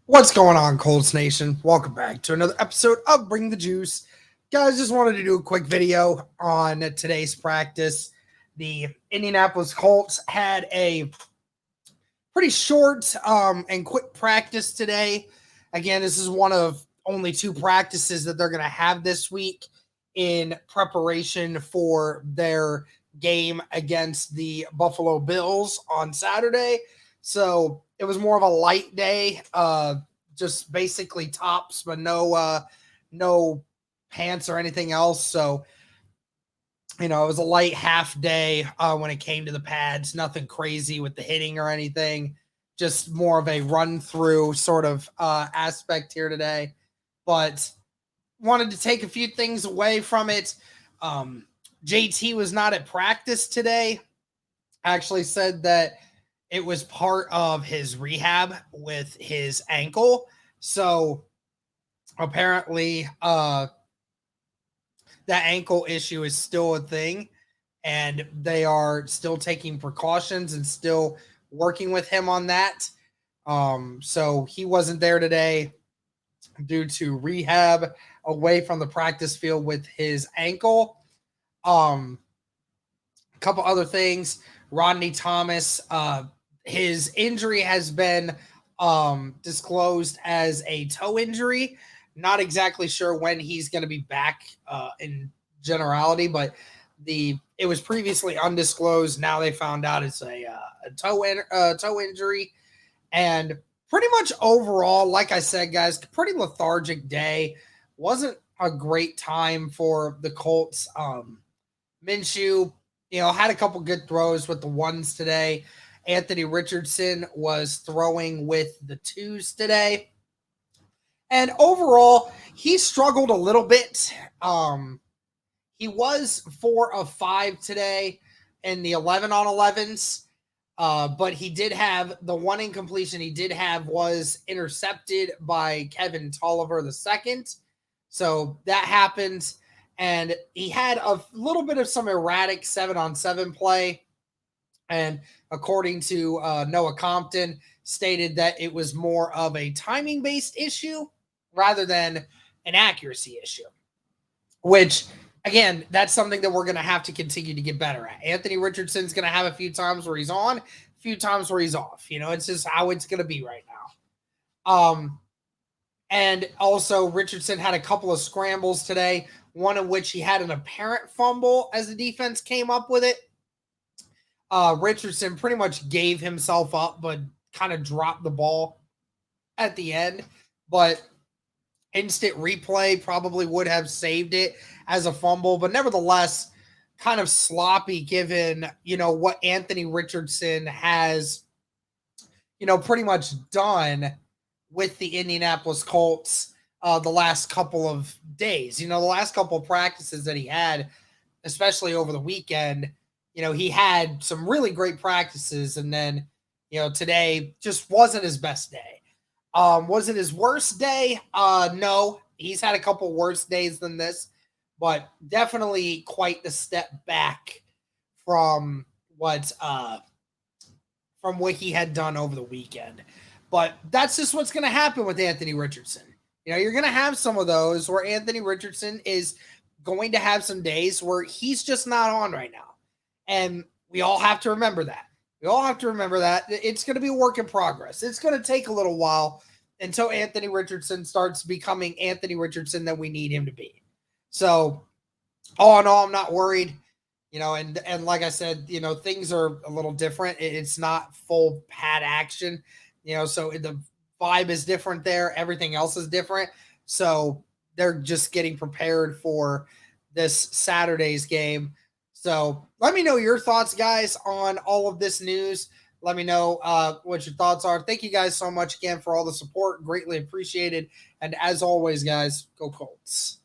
What's going on, Colts Nation? Welcome back to another episode of Bring the Juice. Guys, just wanted to do a quick video on today's practice. The Indianapolis Colts had a pretty short and quick practice today. Again, this is one of only two practices that they're going to have this week in preparation for their game against the Buffalo Bills on Saturday. So it was more of a light day, just basically tops, but no pants or anything else. So, it was a light half day when it came to the pads. Nothing crazy with the hitting or anything. Just more of a run through sort of aspect here today. But wanted to take a few things away from it. JT was not at practice today. Actually said that it was part of his rehab with his ankle. So apparently that ankle issue is still a thing, and they are still taking precautions and still working with him on that. So he wasn't there today due to rehab away from the practice field with his ankle. A couple other things. Rodney Thomas, his injury has been disclosed as a toe injury. Not exactly sure when he's going to be back in generality, but it was previously undisclosed. Now they found out it's a toe injury, and pretty much overall, like I said, guys, pretty lethargic day. Wasn't a great time for the Colts. Minshew, had a couple good throws with the ones today. Anthony Richardson was throwing with the twos today. And overall, he struggled a little bit. He was 4 of 5 today in the 11 on 11s. But he did have the one incompletion he did have was intercepted by Kevin Tolliver II. So that happened. And he had a little bit of some erratic 7-on-7 play. And according to Noah Compton, stated that it was more of a timing-based issue rather than an accuracy issue, which, again, that's something that we're going to have to continue to get better at. Anthony Richardson's going to have a few times where he's on, a few times where he's off. It's just how it's going to be right now. And also, Richardson had a couple of scrambles today, one of which he had an apparent fumble as the defense came up with it. Richardson pretty much gave himself up, but kind of dropped the ball at the end. But instant replay probably would have saved it as a fumble. But nevertheless, kind of sloppy given, what Anthony Richardson has, pretty much done with the Indianapolis Colts the last couple of days. The last couple of practices that he had, especially over the weekend, he had some really great practices, and then, today just wasn't his best day. Was it his worst day? No, he's had a couple worse days than this, but definitely quite the step back from what he had done over the weekend. But that's just what's going to happen with Anthony Richardson. You're going to have some of those where Anthony Richardson is going to have some days where he's just not on right now. And we all have to remember that. It's going to be a work in progress. It's going to take a little while until Anthony Richardson starts becoming Anthony Richardson that we need him to be. So, all in all, I'm not worried. And like I said, things are a little different. It's not full pad action. So the vibe is different there. Everything else is different. So they're just getting prepared for this Saturday's game. So let me know your thoughts, guys, on all of this news. Let me know what your thoughts are. Thank you guys so much again for all the support. Greatly appreciated. And as always, guys, go Colts.